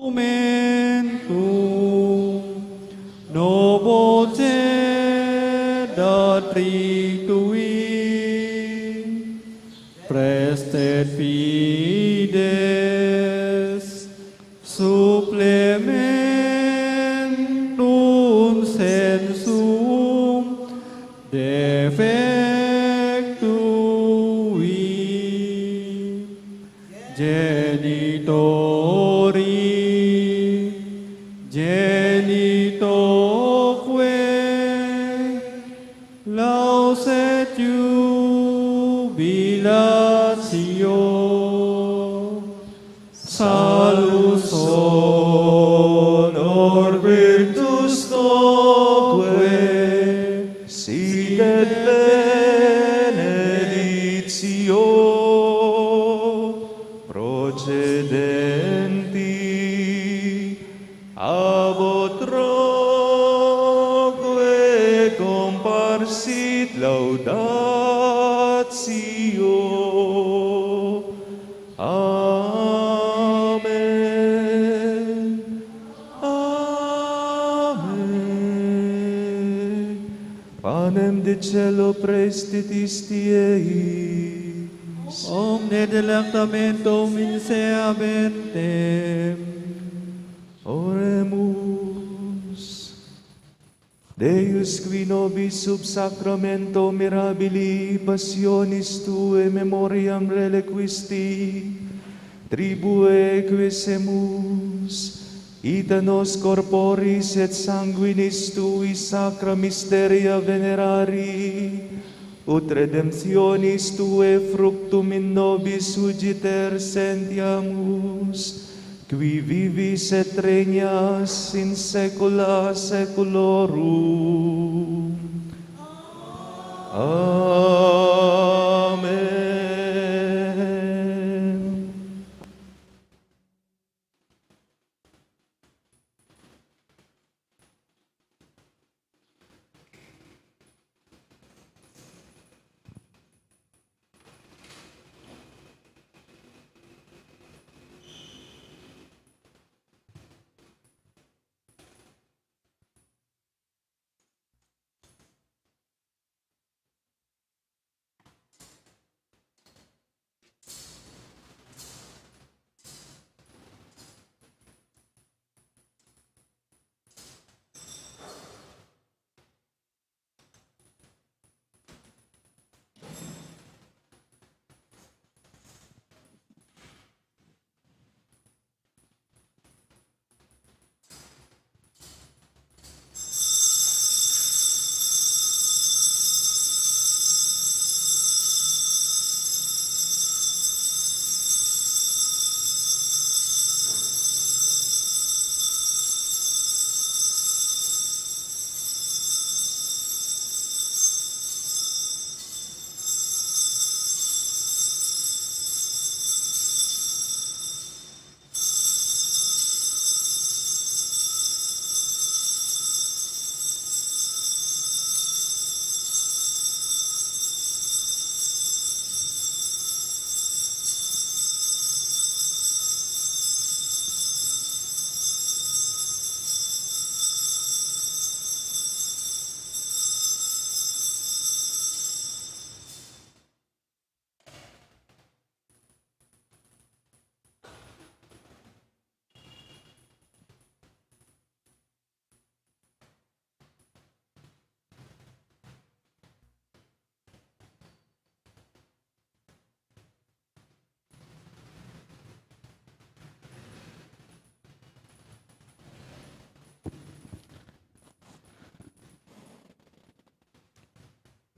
Momentum novocedat rictui, prestet fides, supplementum sensum defectui, genitori, genitoque, laus et jubilatio, salus honor virtus toque, sit et benedictio procedenti ab utroque comparsit laudatio. Amen. Amen. Panem de cielo prestitis tiei, omne delectamentum in se habentem. oremus. Deus qui nobis sub sacramento mirabili passionis Tuae memoriam reliquisti, tribue quisemus, ita nos corporis et sanguinis Tui sacra mysteria venerari, ut redemptionis Tuae fructum in nobis ugiter sentiamus, qui vivis et regnas in saecula saeculorum. Amen.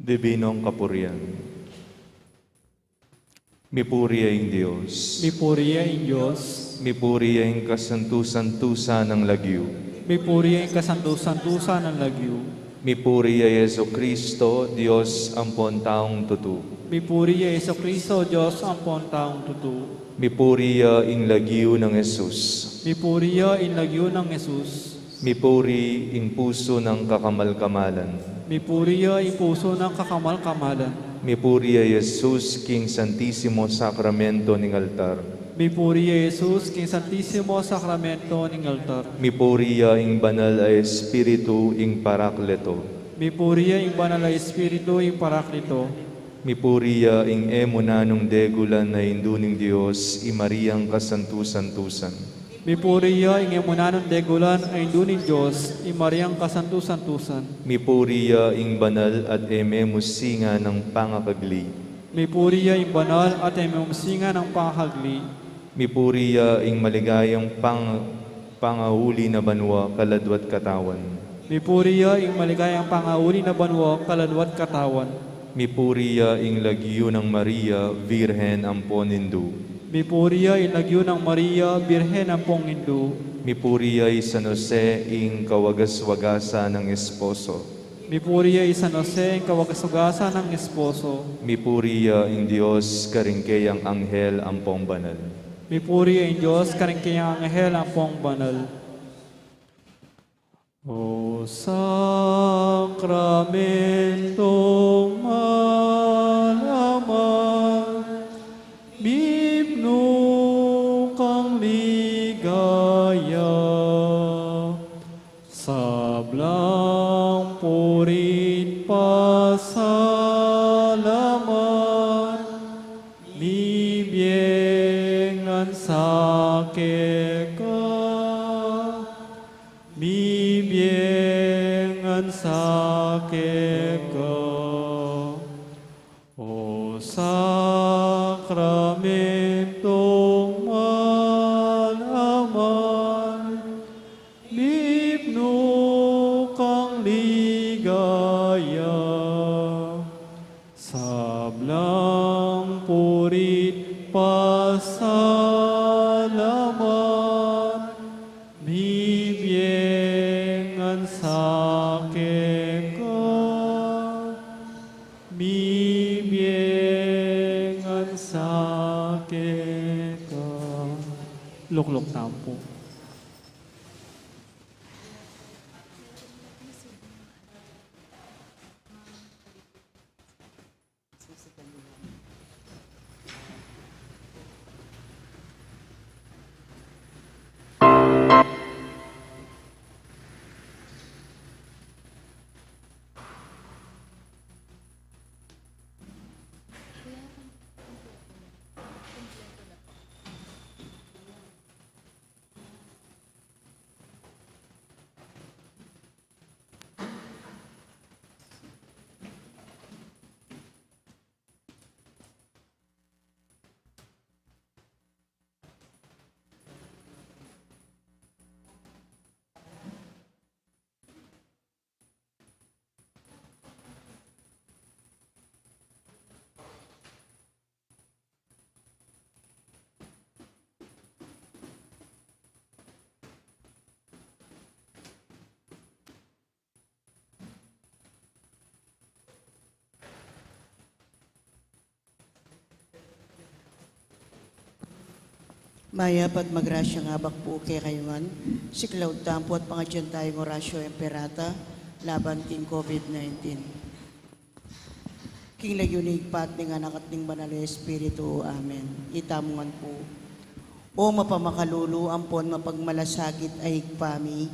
Divinong Kapurian, mipuriyaing Diyos, Mipuriyaing Diyos, mipuriyaing kasantu-santusa ng lagyo, mipuriyaing kasantu-santusa ng lagyo, mipuriya Yeso Kristo, Diyos ampon taong tutu, mipuriya Yeso Kristo, Diyos ampon taong tutu, mipuriya ing lagyo ng Jesus, mipuriya in lagyo ng Jesus, mipuri ing puso ng kakamal-kamalan, mipuriya in puso ng kakamal-kamalan, mipuriya Jesus King Santisimo Sacramento ng altar, Mi puri Jesus, king Santísimo Sacramento ning altar. Mi puriya ing banal a Espiritu ing Parakleto. Mi puri ing banal na Espiritu ing Paraklito. Mi puriya ing emunanong degulan na induning Diyos, i Mariang kasantusan-tusan. Mi puri ing emunanon degulan ay dunin Diyos, i Mariang kasantusan-tusan. Mi puriya ing banal at ememusinga ng pangakagli. Mi puri ing banal at emumsinga ng pangakagli. Mi puriya ing maligayang pangahuli na banwa, kaladwat katawan. Mi puri ing maligayang pangauli na banwa, kaladwat katawan. Mi puriya ing lagyo ng Maria, Virhen Amponindu. Mi puri ing lagyo ng Maria, Birhen ang Pongindu. Mi puriya San Jose ing kawagas-wagasa ng esposo. Mi puri ing San Jose ang kawagasugasa ng esposo. Mi puriya ing Diyos, karingkeyang anghel ampong banal. Mi puri ing Diyos, karingkiyang anghel ang pong banal. O sakramentong malaman, bibno kang ligaya, sablang purit pasalamat, bibyengan sakit ka, bibyengan sakit ka. O sakramentong malaman, bibno kang ligaya, sablang purit pasalamat, bibyengan sakit ka, bibyengan sakit ka. Luklok na po. Mayap at magrasya nga bakpo kay kayungan, si Cloud Tampo at pangadyan tayong orasyo emperata, laban king COVID-19. King lagyunig pat ng anak at ng banal na Espiritu, Amen. Itamungan po. O mapamakalulu, ampon mapagmalasakit ay ikpami,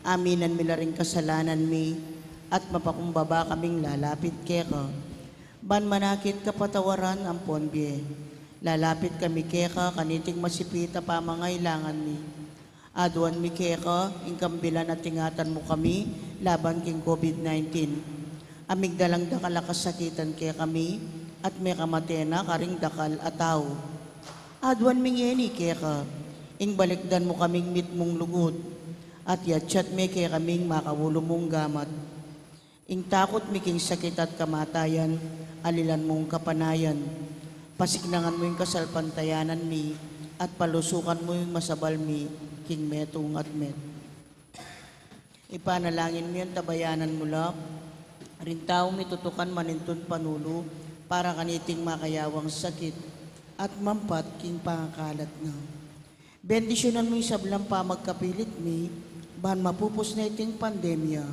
aminan mila rin kasalanan mi, at mapakumbaba kaming lalapit keka. Ban manakit kapatawaran, ampon biye. Lalapit kami keka, kaniting masipita pa mangailangan mi. Aduan mi keka, ingkambilan at tingatan mo kami, laban king COVID-19. Amigdalang dakal kasakitan kaya kami, at may kamatena karing dakal ataw. Aduan mi ngeni keka, ingbalikdan mo kaming mitmong lugod, at yatsyat mi kaya kaming makawulo mong gamat. Ing takot mi king sakit at kamatayan, alilan mong kapanayan. Pasignangan mo yung kasalpantayanan mi, at palusukan mo yung masabal mi, king metong at met. Ipanalangin mo yung tabayanan mo lang, rin tao mi tutukan manintun panulo, para kaniting makayawang sakit, at mampat king pangakalat na. Bendisyonan mo yung sablang pa magkapilit mi, bahan mapupos na iting pandemya,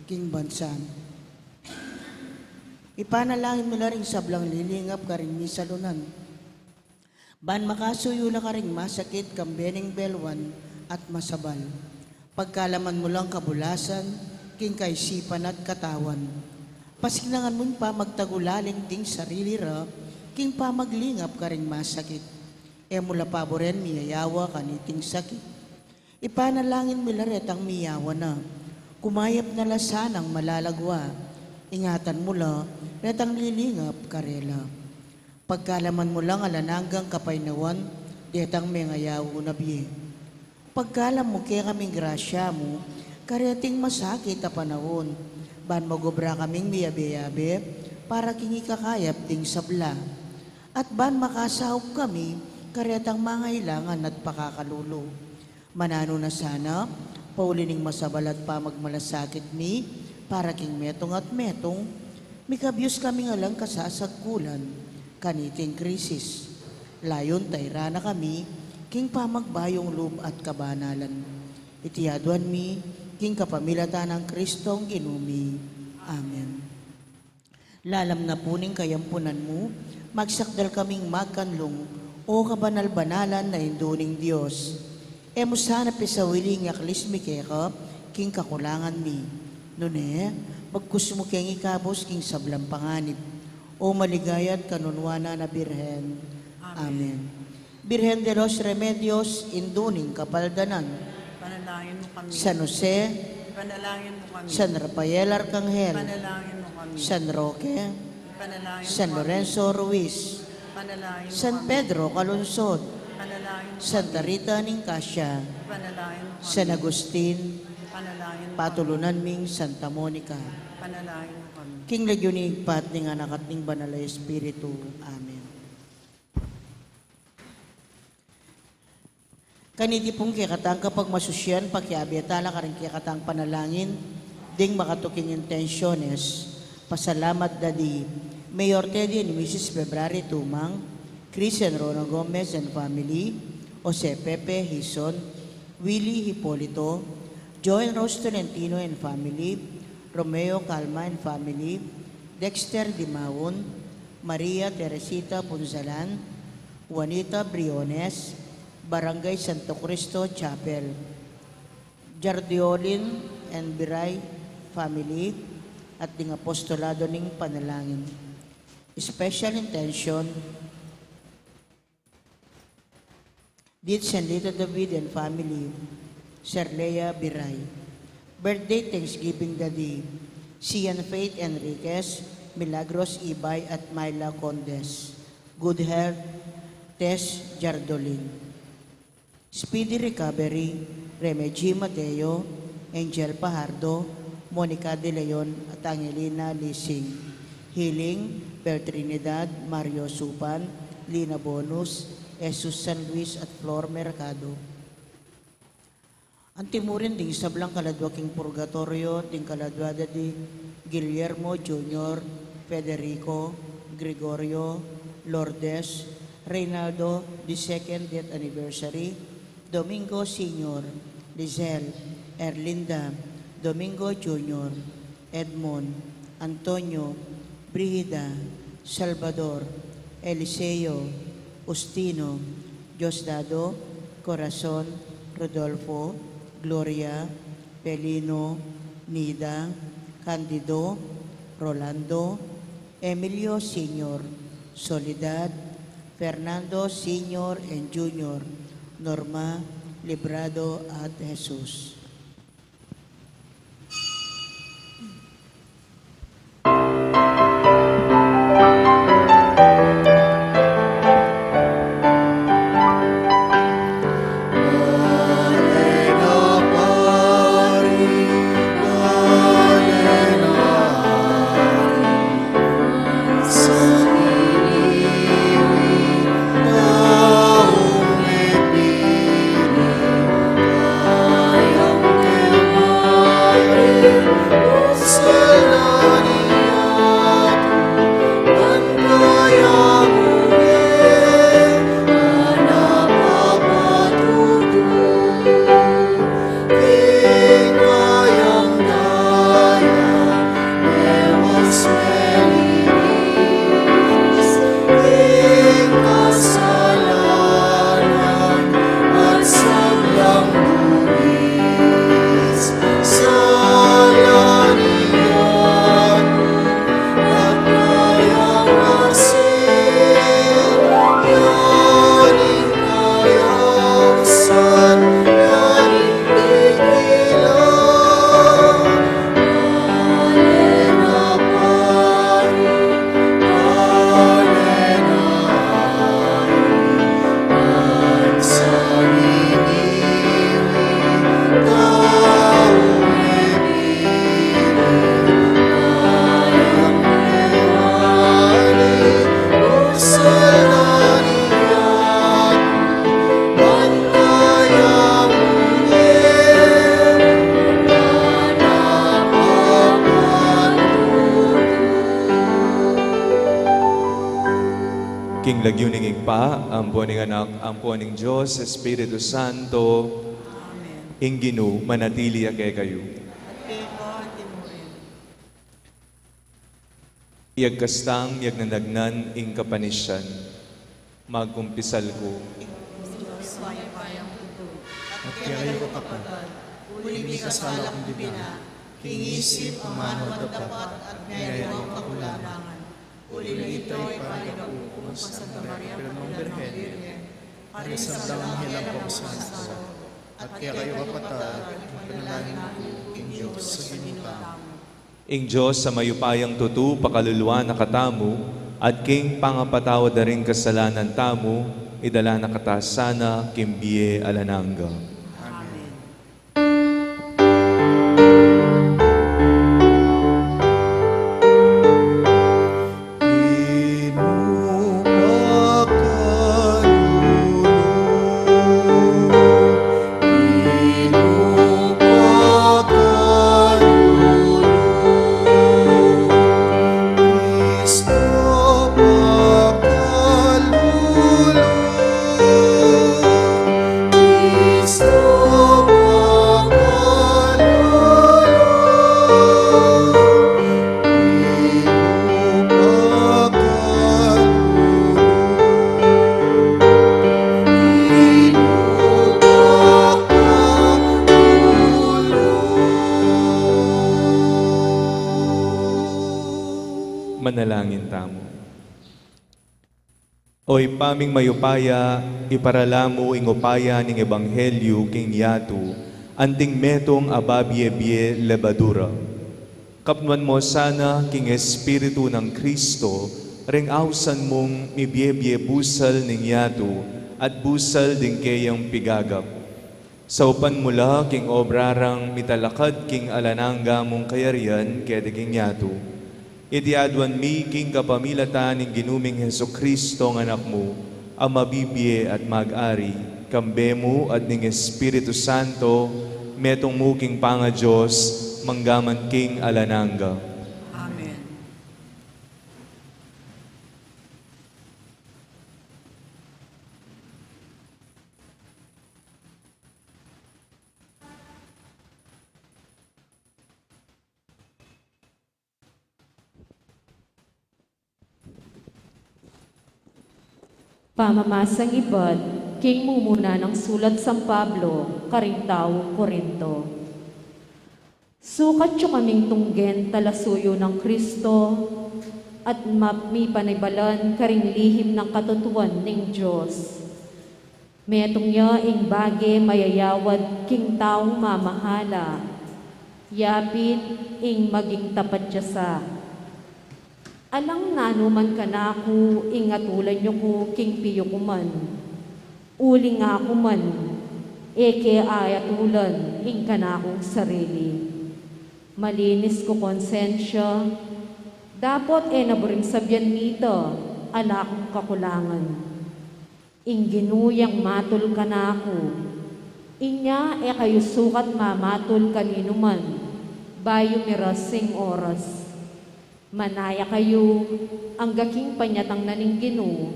king bansan. Ipanalangin mo na rin sablang lilingap ka rin mi salunan. Ban makasuyo la ka ring masakit kambening belwan at masabal. Pagkalaman mo lang kabulasan, king kaisipan at katawan. Pasinangan mo pa magtagulaling ding sarili ra, king pa maglingap ka ring masakit. E mula paboren miyayawa kaniting sakit. Ipanalangin mo laret ang miyawa na, kumayap na lasanang malalagwa. Ingatan mo la, retang lilingap karela. Pagkalaman mo lang alananggang kapaynawan, detang may ngayaw na biye. Pagkalam mo kaya kaming grasya mo, kareting masakit a panahon, ban magobra kaming miyabe-yabe, para kingi kakayap ding sabla. At ban makasahog kami, karetang mangailangan at pakakalulo. Manano na sana, paulining masabalat pa magmalasakit mi, para king metong at metong, mikabyos kami nga lang kasasagkulan, kaniting krisis. Layon tayra na kami, king pamagbayong loob at kabanalan. Itiyaduan mi, king kapamilatan ng Kristong ginumi. Amen. Lalam na puning kayampunan mo, magsakdal kaming magkanlong, o kabanal-banalan na induning Diyos. Emo sana pisawiling aklis mi keka, king kakulangan mi. Nune, magkus mo keng ikabos king sablang panganib, o maligayat kanunwana na Birhen. Amen. Birhen de los Remedios, induning kapaldanan. Panalangin mo kami. San Jose, Panalangin mo kami. San Rafael Arcangel, Panalangin mo kami. San Roque, Panalangin San mo kami. Lorenzo Ruiz, Panalangin mo San kami. Pedro Calunsod, Panalangin mo Santa kami. Rita Nicasio, Panalangin mo kami. San Agustin, Panalangin mo kami. Patulunan ming Santa Monica. Panalangin mo kami. King Legionig pat ning anak at ning banal na Espiritu. Amen. Kaniti pong kikatang kapag masusyan, pakiabiatala ka rin kikatang panalangin, ding makatuking intensyones, pasalamat dadi, Mayor Teddy and Mrs. February Tumang, Christian Rona Gomez and family, Jose Pepe Hison, Willie Hipolito, Joel Rose Tolentino and family, Romeo Calma and family, Dexter Dimawon, Maria Teresita Punzalan, Juanita Briones, Barangay Santo Cristo Chapel, Jardiolin and Biray family, at ding apostolado ning panalangin. Special intention, Dits and Lito David and family, Sir Lea Biray. Birthday Thanksgiving Daddy, Sian Faith Enriquez, Milagros Ibay at Myla Condes. Good health, Tess Jardolin. Speedy recovery, Remegie Mateo, Angel Pajardo, Monica De Leon at Angelina Lising. Healing, Bertrinidad, Mario Supan, Lina Bonus, Jesus San Luis at Flor Mercado. Ang timurin ding sablang kaladwa king purgatorio, ding kaladwa di Guillermo Jr., Federico, Gregorio, Lourdes, Reynaldo, the second death anniversary, Domingo Sr., Lizelle, Erlinda, Domingo Jr., Edmond, Antonio, Brigida, Salvador, Eliseo, Ustino, Diosdado, Corazon, Rodolfo, Gloria, Pelino, Nida, Candido, Rolando, Emilio Sr., Soledad, Fernando Sr. and Jr., Norma, Librado at Jesus. Taong may piling, kaya King lagyuning igpa, ampo ning anak, ampo ning Diyos, Espiritu Santo, Amen. ing Ginu, manatili ake kayo. At kayo po, timurin. Iyag kastang, iyag nanagnan, ing kapanisyan. Magkumpisal ko. Diyos, payang ito. At kaya kayo kapatid, uli kasala kong bina, kingisip ang manod at dapat at ngayon ang kakulangan. Uli nito ay paligaw sa Santa Maria Pirgen, parin sa dalang hilang pagsanto. At kaya kayo kapatid, panalangin ko king Diyos sa ginita. Ing Diyos sa mayupayang tutu, pakaluluwa na katamu, at king pangapatawa da rin kasalanan tamu, idala na katasana, kimbiye alananga. Amen. Manalangin tamo. Oy paming mayupaya, iparalamo ing upaya ning ebanghelyo king yatu, anting metong ababye-bye lebadura. Kapnuan mo sana king Espiritu ng Kristo, ring awsan mong mibye-bye busal ning yatu, at busal ding kayang pigagap. Sa upan mula king obrarang mitalakad king alananga mong kayarian kaya king yatu. Itiadwan mi king kapamilatan ng ginuming Heso Kristo ng anak mo, ang mabibye at mag-ari, kambe mo at ning Espiritu Santo, metong mo king panga Diyos, manggaman king alananga. Amen. Pamamasang ibad, king mumuna ng sulat San Pablo, Karintaw, Korinto. Sukat yung kaming tunggen talasuyo ng Kristo, at mi panibalan karing lihim ng katutuan ng Diyos. Metong niya ing bage mayayawad king taong mamahala, yapit ing maging tapat siya sa. Alang nanuman ka na ako, ingatulan niyo ko king piyo ko man. Uli nga ako man, eke ayatulan, ing ka na akong sarili. Malinis ko konsensya, dapat naburing sabyan nito, alakong kakulangan. Ing ginuyang matul ka na ako, inya kayo sukat mamatul kanino man, bayo mirasing oras. Manaya kayo, ang gaking panyatang naning Ginu,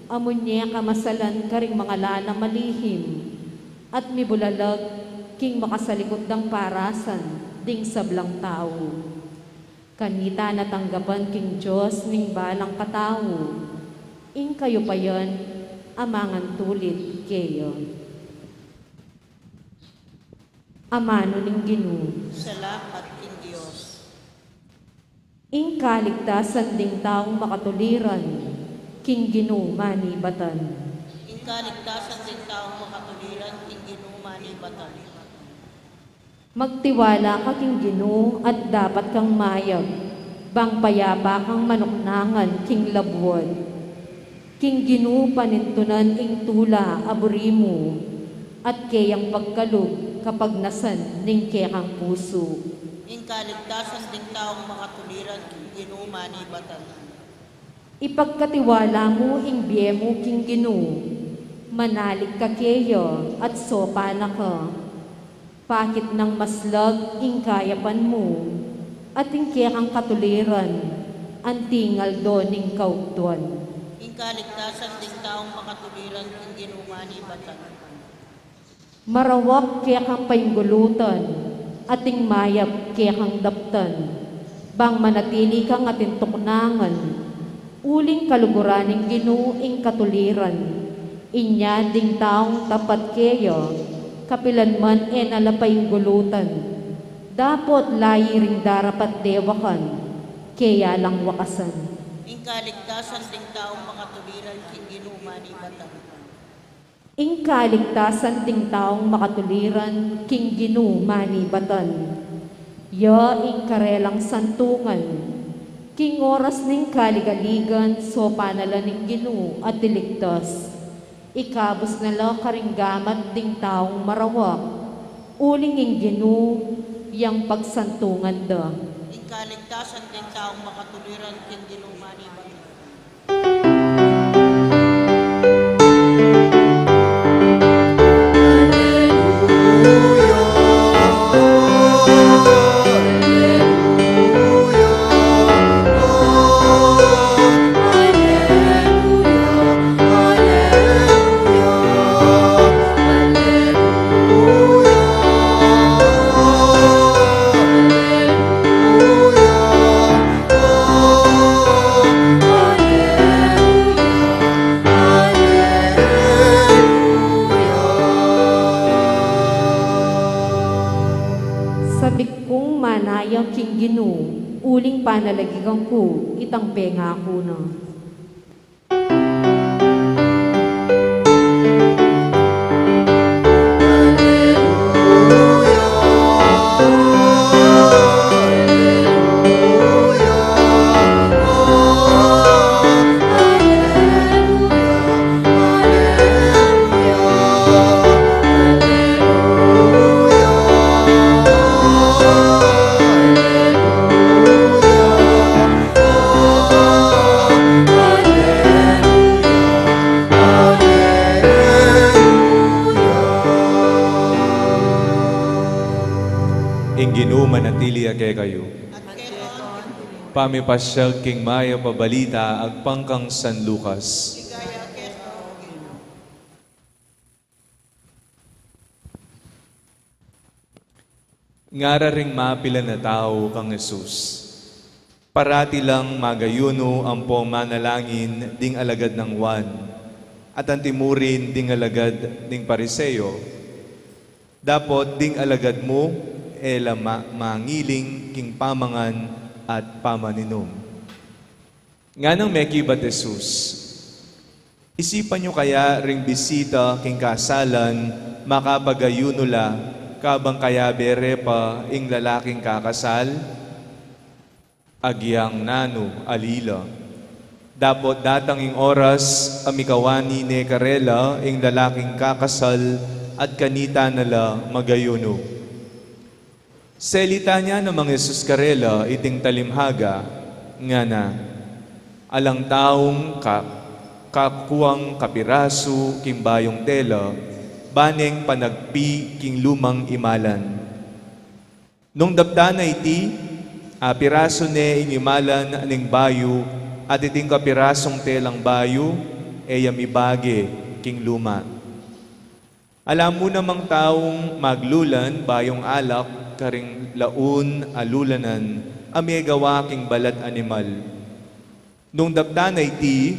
amunye kamasalan karing mga lana malihim, at mibulalag king makasalikot ng parasan, ding sablang tao. Kanita natanggapan king Diyos ning balang katao, ing kayo pa yan, amangan tulit kayo. Amano ning Ginu, Salamat king Diyos. ing kaligtasan ding taong makatuliran, king Ginu manibatan. Ing kaligtasan din taong makatuliran, king ginuma ni Batan. Magtiwala ka king Ginu at dapat kang mayag, bang payapa kang manuknangan king labwad. King Ginu panintunan ing tula aburimu, at kayang pagkalog kapag nasan ning kekang puso. Ing kaligtasan din taong makatuliran, king ginuma ni Batan. Ipagkatiwala mo ing biye mo king Ginu, manalig ka keyo at sopa na ka. Pakit ng maslag ing kayapan mo, at ing kekang katuliran, ang tingal do ning kaugtuan. Ingkaligtasan ding taong makatuliran king ginumani batan. Marawak kaya kang painggulutan, ating mayap kaya kang daptan, bang manatili kang ating tuknangan, uling kaluguraning ginuing katuliran, inya ding taong tapat kayo, kapilan man nalapainggulutan, dapat layi ring darapat dewakan, kaya lang wakasan. Ingkaligtasan ding taong makatuliran king ginumani batan. Ing kaligtasan ting taong makatuliran, king ginumani batan. Ya ing karelang santungan, king oras ning kaligaligan, so panala ning ginu at tiligtas. Ikabos nala karinggamat ding taong marawak, uling ing ginu, yang pagsantungan da. Ingkaligtasan ding taong makatuliran king ginumani batan. Sabik kong manayang king ginu, uling panalagigang ko, itang penga ko na. Inginu manatili ake kayo. At keron, Pamipasyal king maya pabalita agpangkang San Lucas. ligaya keso, Ginoo. Ngara ring mapila na tao kang Jesus. Parati lang magayuno ang manalangin ding alagad ng Juan at ang timurin ding alagad ding Pariseo. Dapot ding alagad mo mangiling king pamangan at pamaninom. Nga nang meki bat Jesus, isipan nyo kaya ring bisita king kasalan makapagayuno la kabang kaya bere pa ing lalaking kakasal? Agyang nano alila. Dapot datang ing oras amikawani ne karela ing lalaking kakasal at kanita nala magayuno. Selita niya ng mga Jesus karela iting talimhaga nga na alang taong kakuwang kapiraso kimbayong tela baneng panagpi king lumang imalan. Nung dabdana iti, piraso ne ing imalan ning bayu at iting kapirasong telang bayu, eyam ibage king luma. Alam mo namang taong maglulan bayong alak karing laun alulanan amigawa king balat animal. Nung dabdana iti,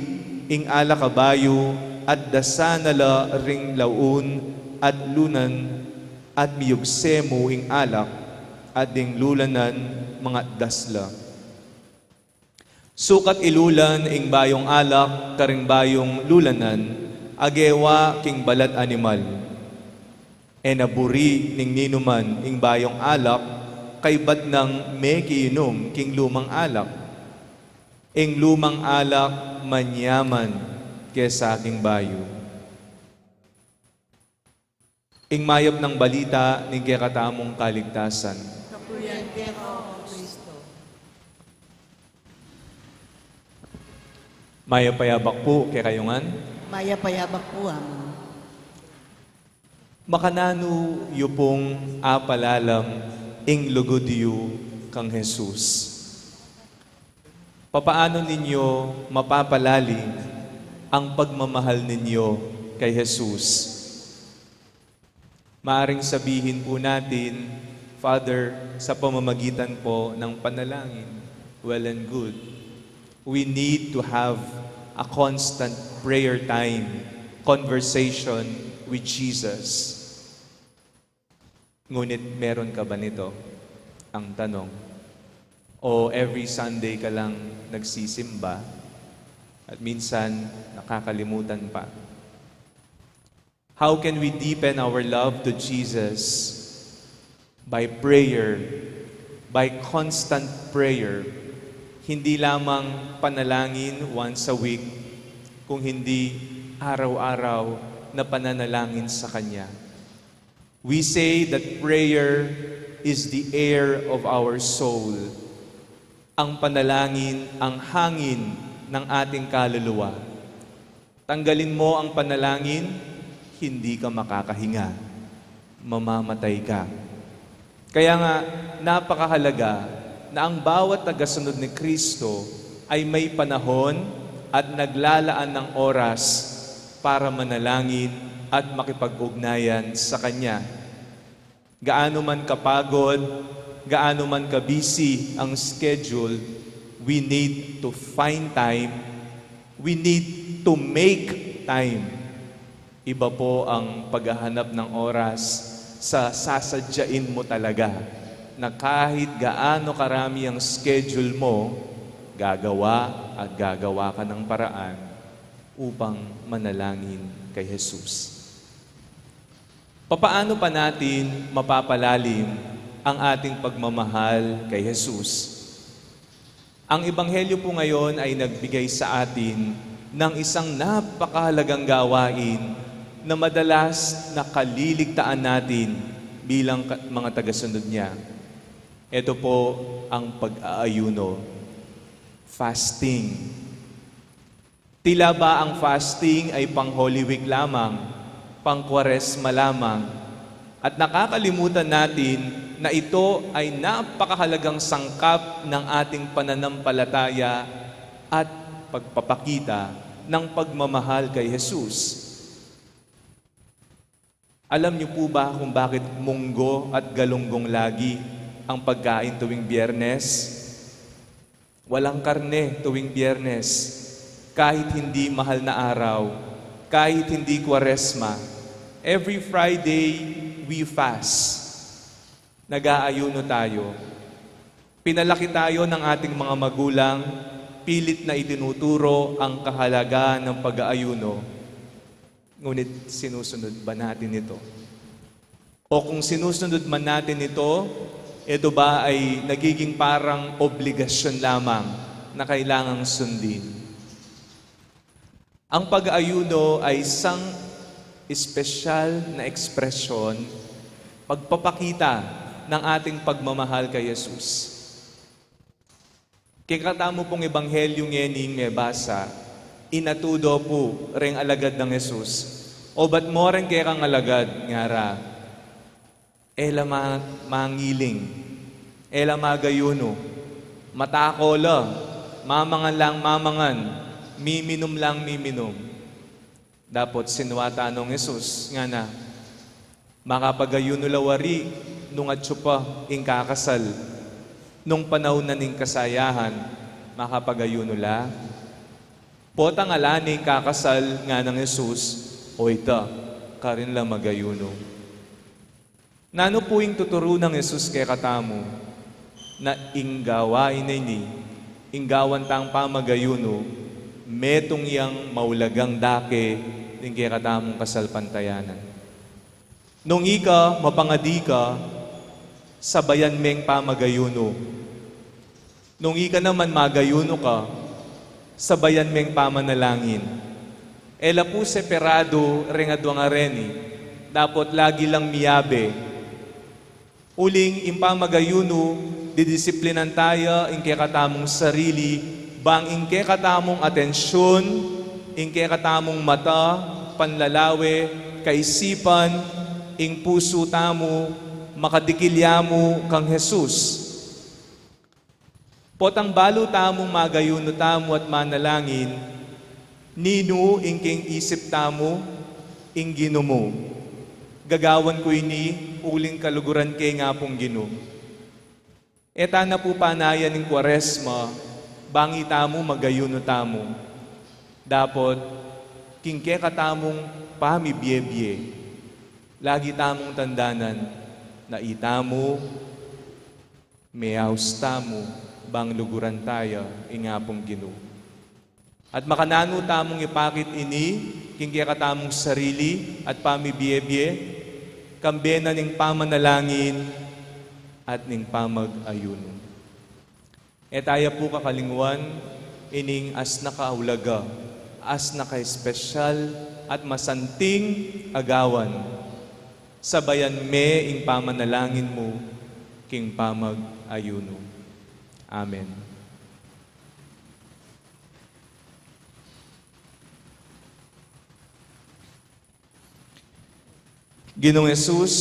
ing ala kabayo at dasanala ring laun at lunan at miyugsemo ing alak at ding lulanan mga dasla. Sukat ilulan ing bayong alak karing bayong lulanan agewa king balat animal. Naburi ning ninuman ing bayong alak kay bat nang mekiinom king lumang alak. Ing lumang alak manyaman kesa king bayo. Ing mayap ng balita ning kakatamong kaligtasan. Kapuyan kero, O Kristo. Mayapayabak po kay kayungan. Maya payabak po amon. Makanano yupong apalalam ing lugodiyo kang Jesus. Papaano ninyo mapapalali ang pagmamahal ninyo kay Jesus. Maaring sabihin po natin, Father, sa pamamagitan po ng panalangin, well and good. We need to have a constant prayer time, conversation with Jesus. Ngunit meron ka ba nito? Ang tanong. O every Sunday ka lang nagsisimba at minsan nakakalimutan pa. How can we deepen our love to Jesus? By prayer, by constant prayer. Hindi lamang panalangin once a week, kung hindi araw-araw na pananalangin sa Kanya. We say that prayer is the air of our soul. Ang panalangin, ang hangin ng ating kaluluwa. Tanggalin mo ang panalangin, hindi ka makakahinga. Mamamatay ka. Kaya nga, napakahalaga na ang bawat tagasunod ni Kristo ay may panahon at naglalaan ng oras para manalangin at makipag-ugnayan sa Kanya. Gaano man kapagod, gaano man ka-busy ang schedule, we need to find time, we need to make time. Iba po ang paghahanap ng oras sa sasadyain mo talaga na kahit gaano karami ang schedule mo, gagawa at gagawa ka ng paraan upang manalangin kay Jesus. Papaano pa natin mapapalalim ang ating pagmamahal kay Jesus? Ang Ebanghelyo po ngayon ay nagbigay sa atin ng isang napakahalagang gawain na madalas nakaliligtaan natin bilang mga tagasunod niya. Ito po ang pag-aayuno, fasting. Tila ba ang fasting ay pang Holy Week lamang, pang Kwaresma lamang, at nakakalimutan natin na ito ay napakahalagang sangkap ng ating pananampalataya at pagpapakita ng pagmamahal kay Jesus. Alam niyo po ba kung bakit munggo at galunggong lagi ang pagkain tuwing Biyernes? Walang karne tuwing Biyernes, kahit hindi mahal na araw, kahit hindi Kwaresma. Every Friday, we fast. Nag-aayuno tayo. Pinalaki tayo ng ating mga magulang, pilit na itinuturo ang kahalagaan ng pag-aayuno. Ngunit sinusunod ba natin ito? O kung sinusunod man natin ito ba ay nagiging parang obligasyon lamang na kailangang sundin? Ang pag-aayuno ay isang espesyal na ekspresyon, pagpapakita ng ating pagmamahal kay Jesus. Kikatamo pong Ebanghelyo ngening may basa, inatudo po ring alagad ng Jesus. O ba't mo rin kaya kang alagad, ngara? Ela mangiling, ela magayuno, matakola, mamangan lang mamangan, miminom lang miminom. Dapot sinuwata nung Jesus, nga na, makapagayuno lawari, nung atso pa, ing kakasal, nung panahon na ning kasayahan, makapagayuno la. Potang alaning kakasal nga ng Jesus, o ita, karin lang magayuno. Nano po yung tuturo ng Jesus kay katamo, na inggawain na ini, inggawan tang pamagayuno, metong yang maulagang dake, ing kay katamong kasalpantayanan. Nung ika, mapangadi ka, sabayan meng pamagayuno. Nung ika naman magayuno ka, sabayan meng pamanalangin. Ela po separado rengadwang areni, dapat lagi lang miyabe. Uling impamagayuno, didisiplinan tayo, ingke katamong sarili, bang ingke katamong atensyon, ingke katamong mata, panlalawe, kaisipan, ing puso tamo, makadikilyamu kang Jesus. Potang balo tamong magayuno tamo at manalangin, Nino ingking isip tamo, ing ginumo. Gagawan ko ini, uling kaluguran kay nga pong Ginoo. Eta na po panayan ng Kwaresma, bangi tamo magayuno tamo. Dapot, kingke katamong pamibye-bye. Lagi tamong tandanan, na itamo, meaus tamo, bang luguran tayo, ingapong Ginoo. At makanano tamong ipakit ini, kingke katamong sarili at pamibye-bye, kambena ning pamanalangin at ning pamag-ayuno. Etaya po kakalingwan, ining as nakaulaga, as naka-espesyal at masanting agawan. Sabayan me ing pamanalangin mo, king pamag-ayuno. Amen. Ginoong Yesus,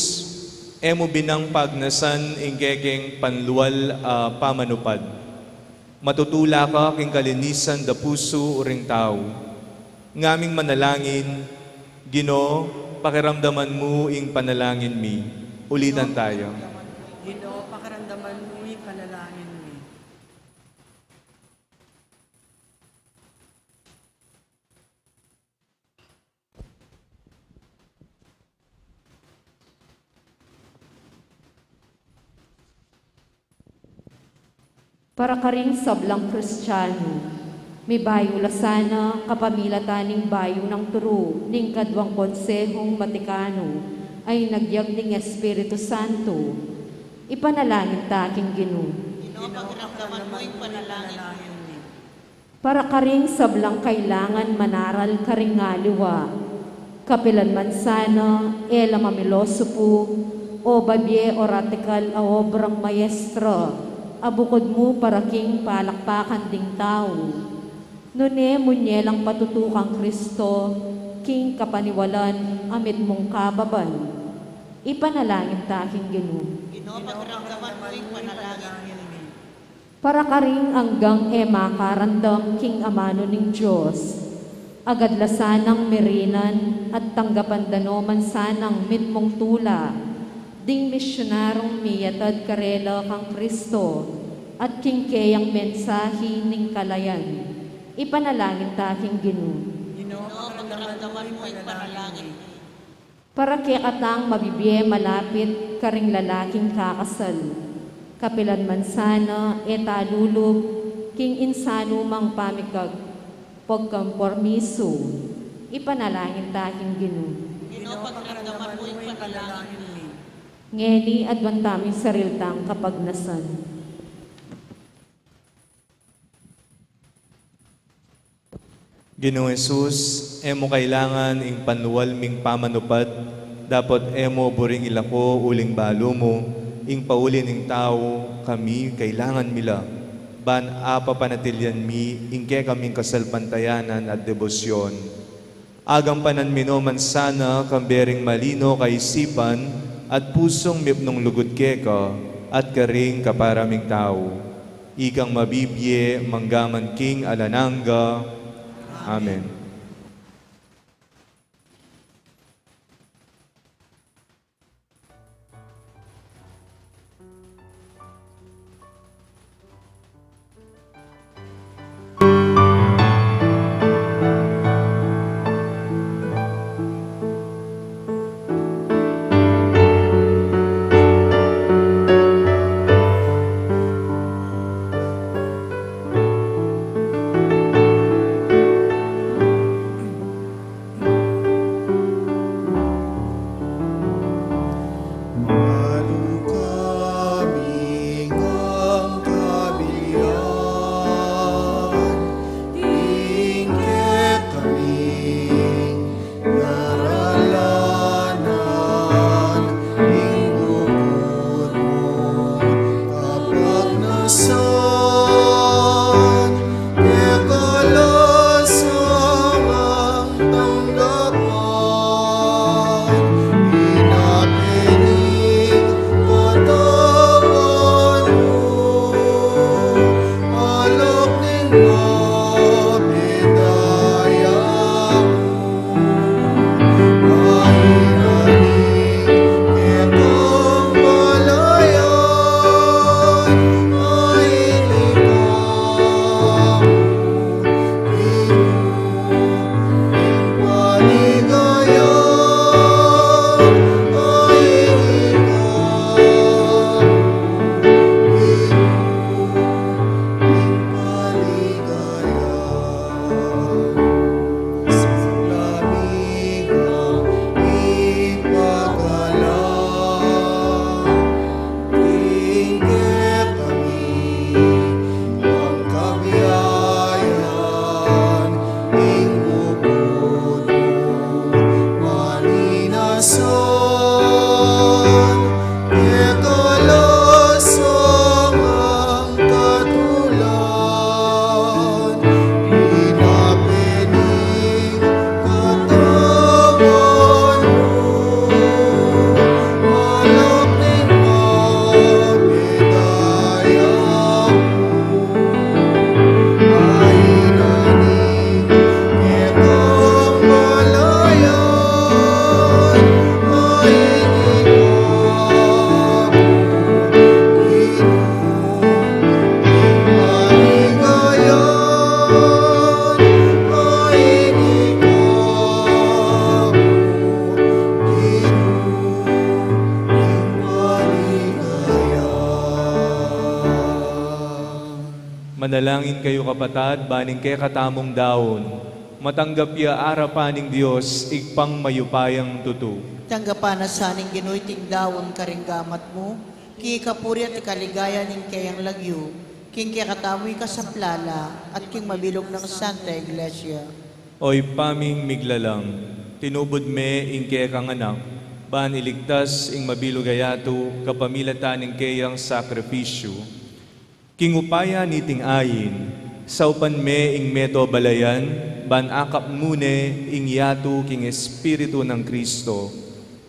emo binang pagnasan ing kekeng panluwal pamanupad. Matutula ka king kalinisan da puso uring tao. Ngaming manalangin, Ginoo, pakiramdaman mo ing panalangin mi. Ulitan tayo. Ginoo, pakiramdaman mo yung panalangin mo. Para ka rin sablang Kristiyano, may bayo lasana kapamilataning bayo ng turo ning kadwang konsehong Vatikano ay nagyag ning Espiritu Santo. Ipanalangin ta aking Ginoo. Ginoo, pakiramdaman mo yung panalangin mo. Para ka rin sablang kailangan manaral ka rin ngaliwa. Kapilan man sana, ela mamiloso po, o babye oratikal a obrang maestra, abukod mo para king palakpakan ding tao. Nune munyelang patutukang Kristo, king kapaniwalan, amit mong kababan. Ipanalangin ta aking Ginoo. Ginoo, pakiramdaman mo yung panalangin mo. Para ka rin hanggang makarandam king amano ning Diyos. Agad lasanang merinan at tanggapan danoman sanang mitmong tula. Ding misyonarong miyatad karela kang Kristo at kingkeyang mensahe ning kalayan. Ipanalangin ta aking Ginoo. Ginoo, pakiramdaman mo yung panalangin mo. Para katang mabibye malapit karing lalaking kakasal. Kapilan man sana etalulog king insano mang pamikag pagkampormiso. Ipanalangin ta aking Ginoo. Ginoo, pakiramdaman mo yung panalangin mo. Ngeni at bantaming sariltang kapagnasan. Ginoong Jesus, emo kailangan ing panuwal ming pamanupad, dapat emo buring ilako uling balo mo, ing paulin ing tao, kami kailangan mila. Ban apa panatilyan mi, ingke kaming kasalpantayanan at debosyon. Agang pananminoman sana, kambering malino kaisipan, at pusong mipnong lugod keka, at karing kaparaming tao. Ikang mabibye, manggaman king alananga. Amen. Manalangin kayo kapatad, baning kay katamong daon. Matanggap ya arapaning Diyos, igpang mayupayang tutu. Tanggapan na saning ginuiting dawon karinggamat mo, ki kapuri at ikaligaya ning kayang lagyo, king kaya katamoy kasaplala, at king mabilog ng Santa Iglesia. Oy paming miglalang, tinubod me ing kaya kang anak, ban iligtas ing mabilugayato, kapamilatan ing kayang sakripisyo. King upaya niting ayin, saupan me ing meto balayan, ban akap mune ing yato king Espiritu ng Kristo.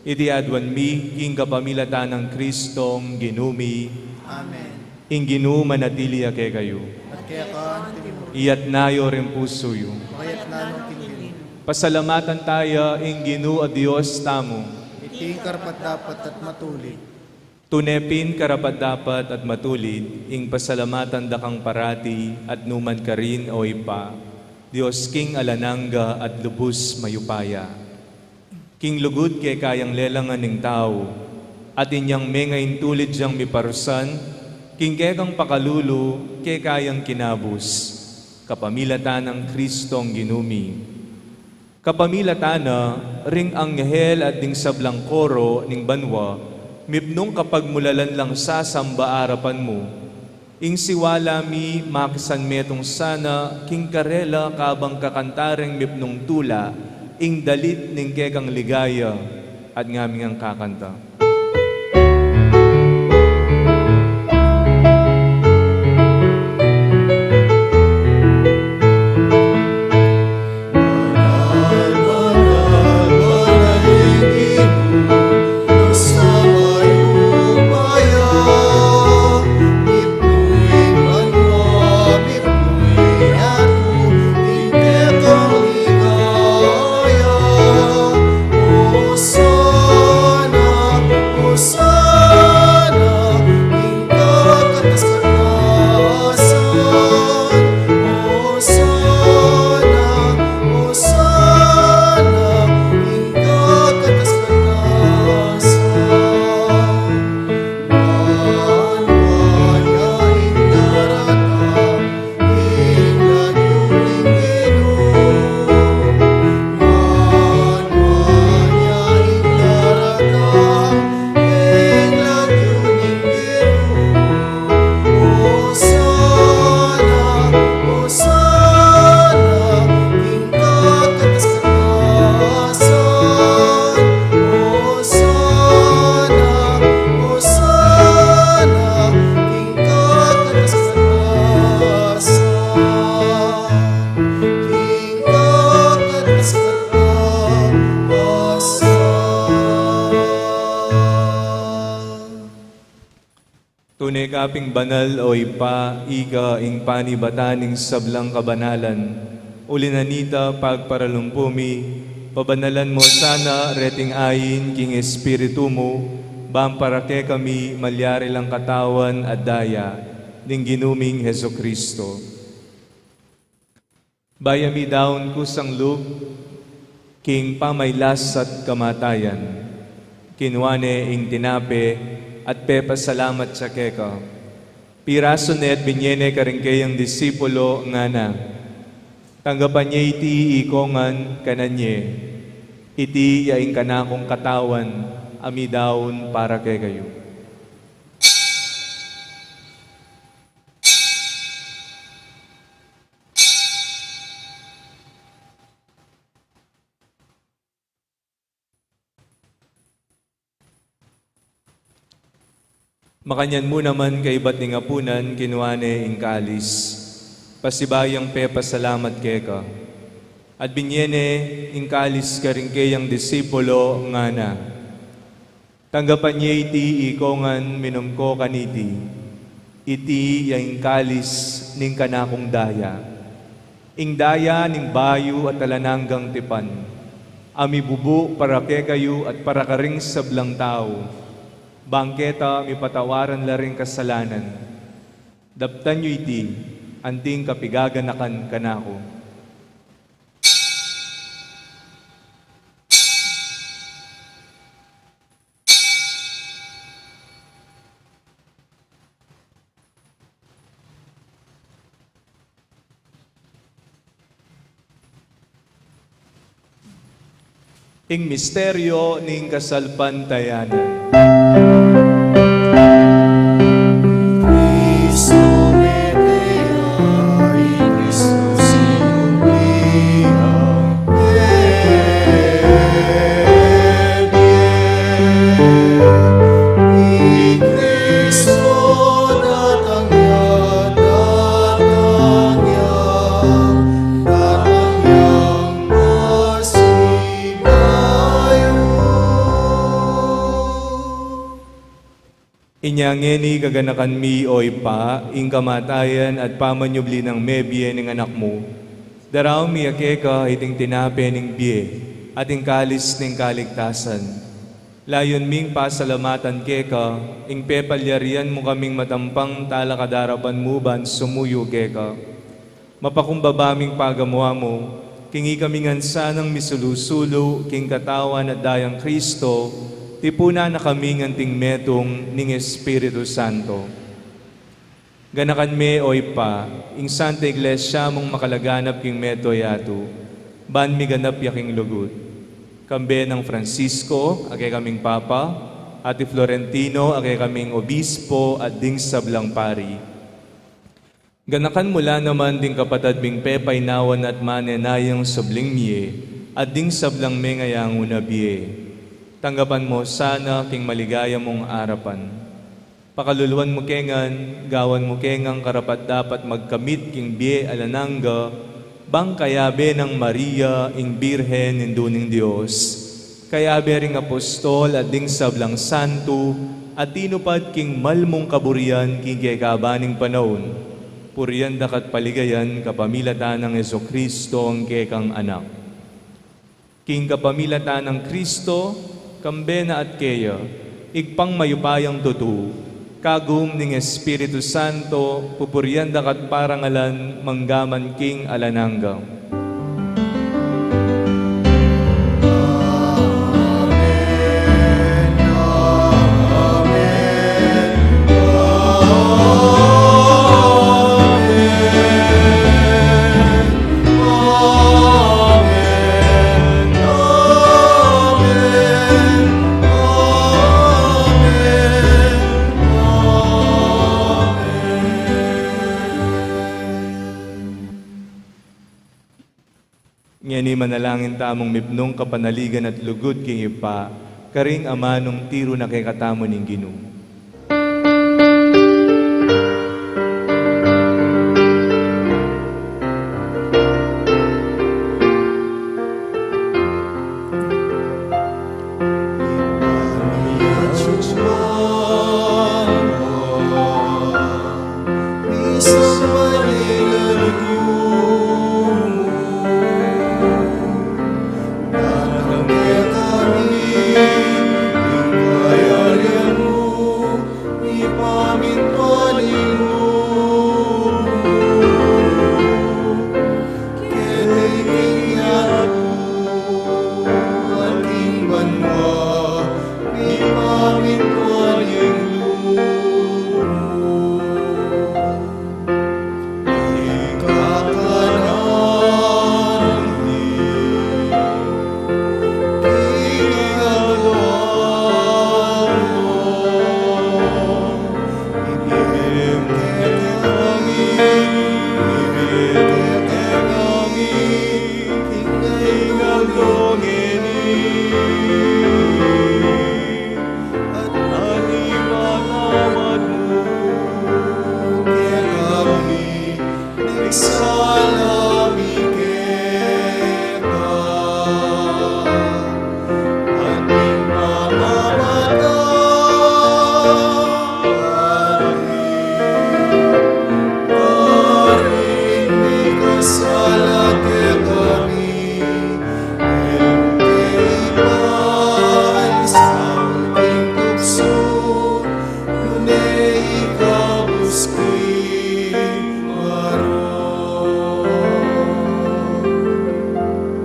Iti adwan mi king kapamilatan ng Kristong ginumi, Amen. ing ginu manatili ake kayo. At kaya ka, Iyat nayo rin puso yu. makayat na nung tingin. Pasalamatan tayo ing ginu a Diyos tamo. Iti karapat dapat at matuli. Tunepin karapat dapat at matulid, ing pasalamatan dakang parati at numan ka rin o ipa. Diyos king alananga at lubos mayupaya. King lugod kay kayang lelangan ning tao, at inyang mengayin tulid siyang miparusan, king kekang pakalulu kay kayang kinabus. Kapamilatan ng Kristong ginumi. Kapamilatan na ring anghel at ding sablang koro ning banwa, mipnong kapag mulalan lang sa samba arapan mo, ing siwala mi makisan metong sana, king karela kabang kakantareng mipnong tula, ing dalit ning kekang ligaya, at ngaming ang kakanta. Tunay kaping banal o ipa, ika ing panibataning sablang kabanalan. Ulinanita pagparalumpumi, pabanalan mo sana reting ayin king Espiritu mo, bamparake kami malyari lang katawan at daya, ning ginuming Heso Kristo. Bayami daon kusang lub, king pamaylas at kamatayan, kinwane ing tinape, at pepa salamat sa keka. Piraso net binyene karingkayang disipulo nga na. Tanggapan niya iti ikongan kananye. Iti yaing kanakong katawan, amidaon para kay kayo. Makanyan mo naman kay ba't ning apunan, kinuane ing kalis. Pasibayang pepa salamat keka. At binyene ing kalis karingkayang disipulo nga na. Tanggapan niya iti ikongan minum ko kaniti. Iti yaing kalis ning kanakong daya. Ing daya ning bayu at talananggang tipan. Ami bubu para ke kayo at para karing sablang tao. Bangketa mi patawaran la ring kasalanan. Daptan nyo iti, anting kapigaganakan kanako. Ing misteryo ning kasalpantayanan. Inyangeni kaganakan mi oy pa, ing kamatayan at pamanyubli ng mebye ng anak mo. Daraw mi akeka iting tinape ning biye, at ing kalis ning kaligtasan. Layon ming pasalamatan keka, ing pepalyarian mo kaming matampang talakadarapan mo ban sumuyo keka. Mapakumbabaming pagamuha mo, kingi kami ngansanang misulusulo, king katawan at dayang Kristo, tipuna na kami nganting metong ning Espiritu Santo. Ganakan me oy pa, ing Santa Iglesia mong makalaganap king meto yato, ban mi ganap yaking lugut. Kambe ng Francisco, ake kaming Papa, ati Florentino, ake kaming Obispo, at ding sablang pari. Ganakan mula naman ding kapatad bing pepay nawan at manenayang sabling miye, at ding sablang mengayang unabiye. Tanggapan mo sana king maligaya mong arapan. Pakaluluan mo kengan, gawan mo kengang karapat dapat magkamit king biye alananga, bang kayabe ng Maria ing Birhen induning Diyos. Kayabe ring apostol at ding sablang santo, at tinupad king malmong kaburian king kekabaning panahon. Puriyan dakat paligayan kapamilatan ng Jesucristo ang kekang anak. King kapamilatan ng Kristo, kambena at keya, igpang mayupayang tutu, kagum ning Espiritu Santo, pupurian dakat parangalan, manggaman king alananggang. Ngani manalangin tamong mipnong kapanaligan at lugod king ipa, karing amanong tiro na kay katamo ning Ginoo.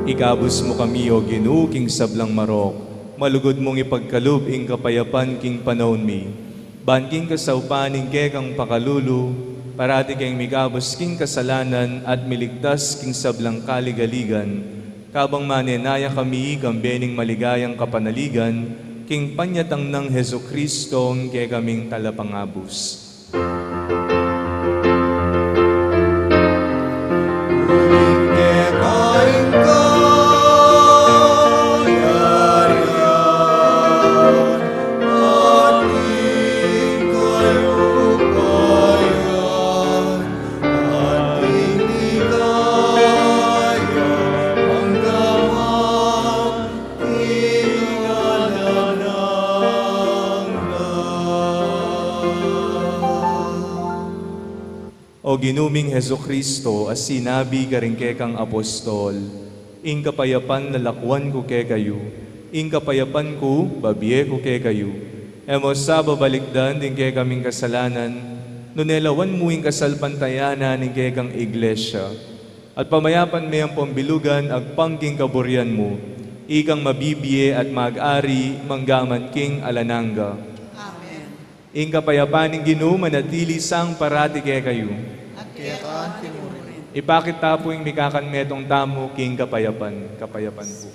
Igabos mo kami o Ginoo king sablang marok, malugod mong ipagkalub ing kapayapan king panahon mi. Ban king kasaupaning kekang pakalulu, parati kang migabos king kasalanan at miligtas king sablang kaligaligan, kabang manenaya kami kambening maligayang kapanaligan, king panyatang ng Heso Kristo, kay kaming talapangabus. O ginuming Heso Kristo, as sinabi ka rin kang apostol, ing kapayapan lalakwan ko kay kayo, ing kapayapan ko, babiye ko kay kayo. Emo sa babalikdan din kay kaming kasalanan, nunelawan mo ing kasalpantayanan ing kay kang iglesia. At pamayapan may ang pambilugan ag pangking kaburyan mo, ikang mabibiye at mag-ari manggaman king alananga. Amen. Ing kapayapan ing Ginoo manatili sang parati kay kayo. At kaya kaan tinurin. Ipakita po yung mikakan metong tamo king kapayapan. Kapayapan po.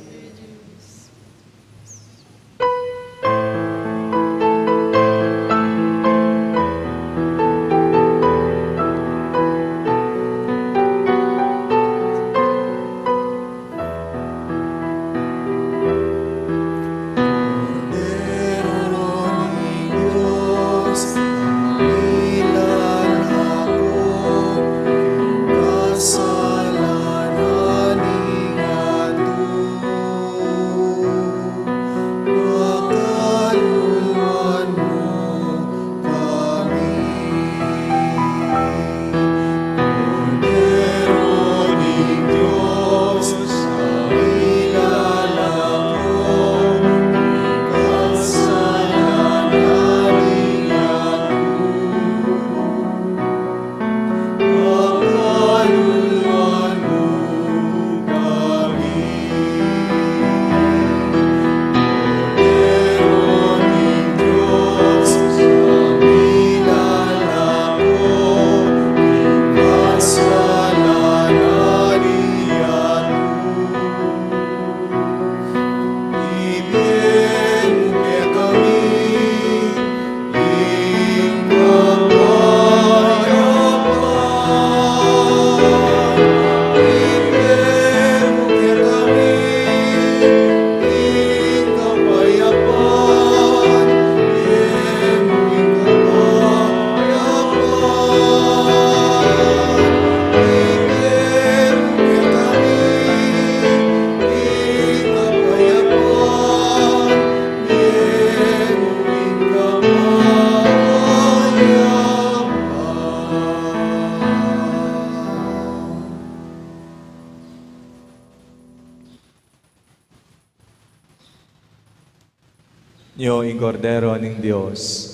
Nyo ing kordero ning Dios,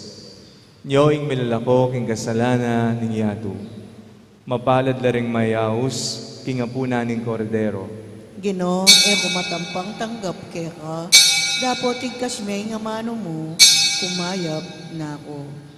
nyo ing milalako king kasalanan ning yato, mapalad la ring mayaus king apuna ning kordero. Ginoo, kumatampang tanggap kay ka, dapat tigkas may nga mano mo, kumayap na ako.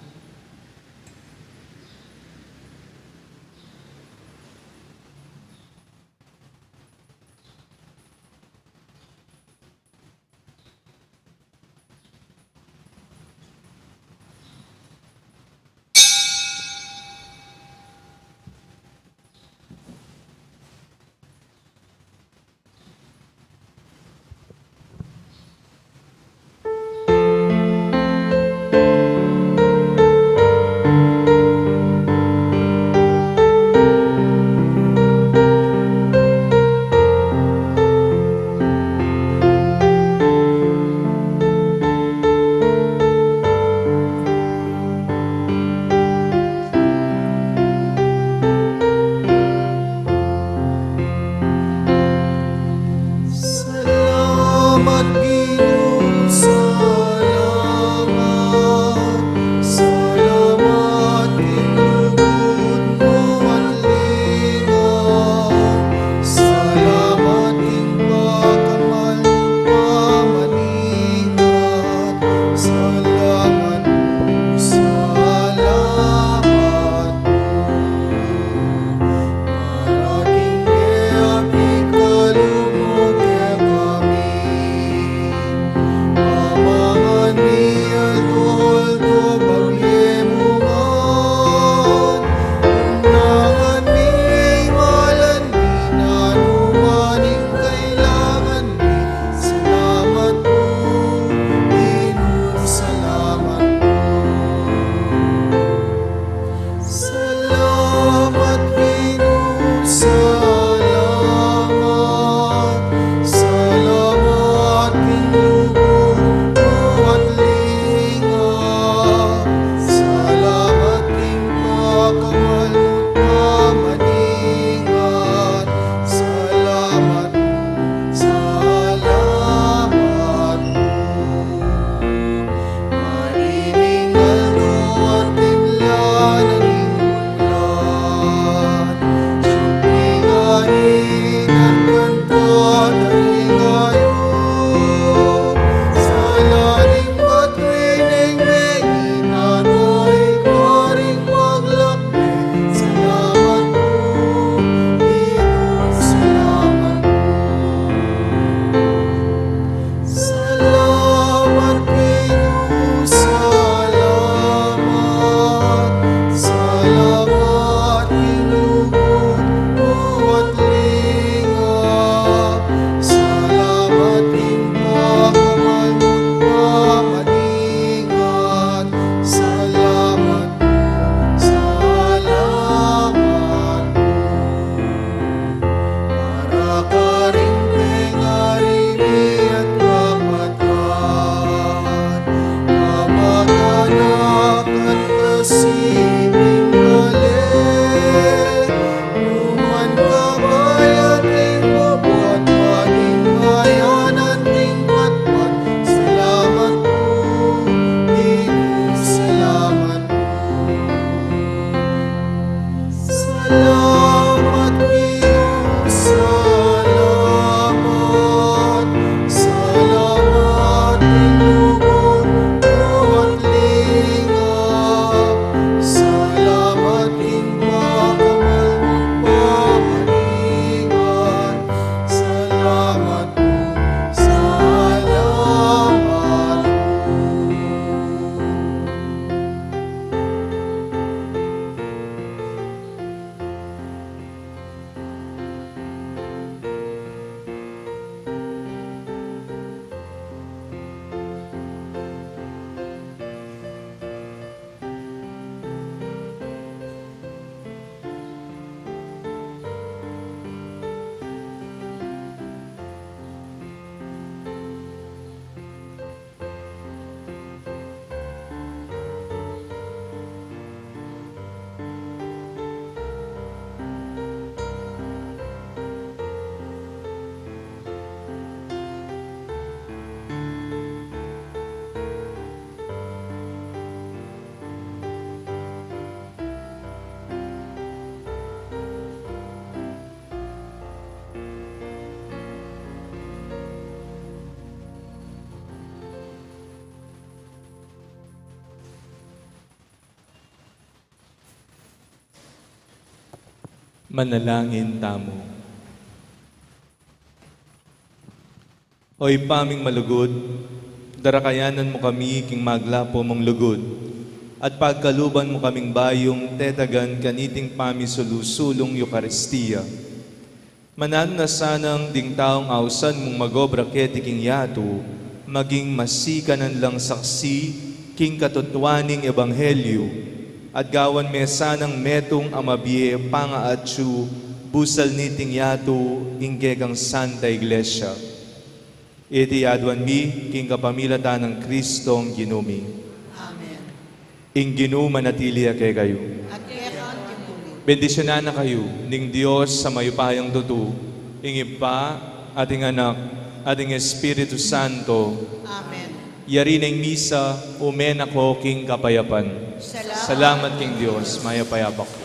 Manalangin tamo. Oy paming malugod, darakayanan mo kami king maglapo mong lugod, at pagkaluban mo kaming bayong tetagan kaniting pamisulusulong Eucharistia. Manan na sanang ding taong ausan mong magobra keti king yato, maging masikanan lang saksi king katutuaning ebanghelyo, at gawan me sanang metong amabie pangaatsu busal niting yato inggegang Santa Iglesia. Iti adwan mi king kapamilatan ng Kristong ginumi. Amen. Ing ginuma natiliya kay kayo. At kaya kaan kimuli. Bendisyonan na kayo ning Diyos sa mayupayang tutu, ing Ipa, ating Anak, ating Espiritu Santo, Amen. yari ng misa, umen ako king kapayapan. Salamat king Diyos, mayapayapak.